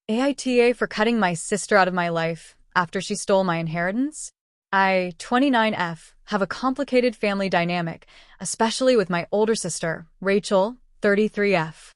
AITA for cutting my sister out of my life after she stole my inheritance? I, 29F, have a complicated family dynamic, especially with my older sister, Rachel, 33F.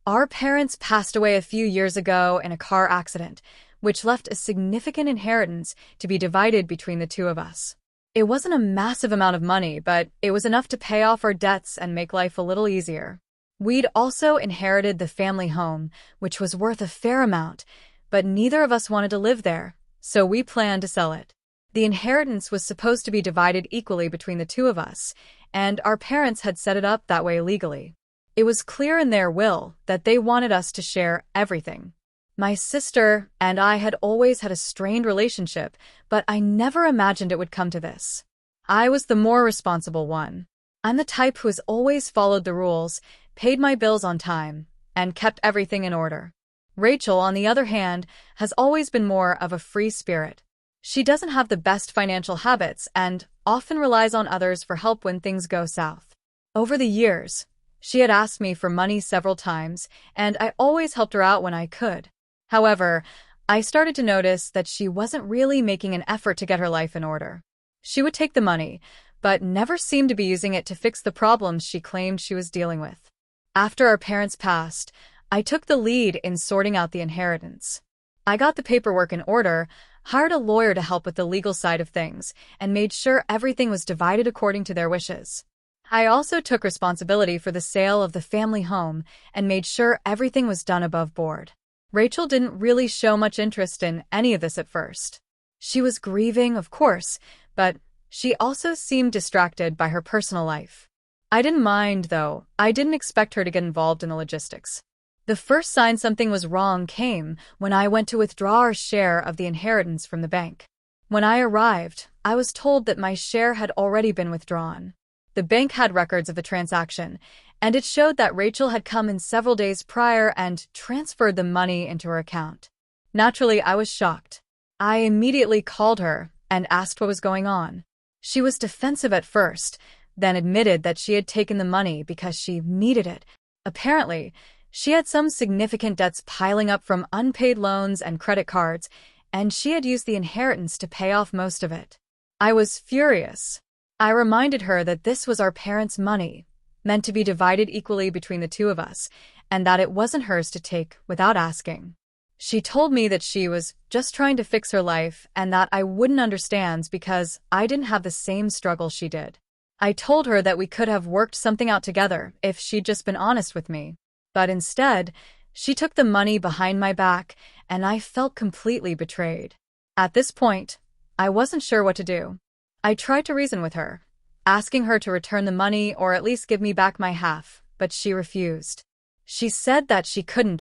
Our parents passed away a few years ago in a car accident, which left a significant inheritance to be divided between the two of us. It wasn't a massive amount of money, but it was enough to pay off our debts and make life a little easier. We'd also inherited the family home, which was worth a fair amount, but neither of us wanted to live there, so we planned to sell it. The inheritance was supposed to be divided equally between the two of us, and our parents had set it up that way legally. It was clear in their will that they wanted us to share everything. My sister and I had always had a strained relationship, but I never imagined it would come to this. I was the more responsible one. I'm the type who has always followed the rules, paid my bills on time, and kept everything in order. Rachel, on the other hand, has always been more of a free spirit. She doesn't have the best financial habits and often relies on others for help when things go south. Over the years, she had asked me for money several times, and I always helped her out when I could. However, I started to notice that she wasn't really making an effort to get her life in order. She would take the money, but never seemed to be using it to fix the problems she claimed she was dealing with. After our parents passed, I took the lead in sorting out the inheritance. I got the paperwork in order, hired a lawyer to help with the legal side of things, and made sure everything was divided according to their wishes. I also took responsibility for the sale of the family home and made sure everything was done above board. Rachel didn't really show much interest in any of this at first. She was grieving, of course, but she also seemed distracted by her personal life. I didn't mind, though. I didn't expect her to get involved in the logistics. The first sign something was wrong came when I went to withdraw our share of the inheritance from the bank. When I arrived, I was told that my share had already been withdrawn. The bank had records of the transaction, and it showed that Rachel had come in several days prior and transferred the money into her account. Naturally, I was shocked. I immediately called her and asked what was going on. She was defensive at first, then admitted that she had taken the money because she needed it. Apparently, she had some significant debts piling up from unpaid loans and credit cards, and she had used the inheritance to pay off most of it. I was furious. I reminded her that this was our parents' money, meant to be divided equally between the two of us, and that it wasn't hers to take without asking. She told me that she was just trying to fix her life and that I wouldn't understand because I didn't have the same struggle she did. I told her that we could have worked something out together if she'd just been honest with me. But instead, she took the money behind my back, and I felt completely betrayed. At this point, I wasn't sure what to do. I tried to reason with her, asking her to return the money or at least give me back my half, but she refused. She said that she couldn't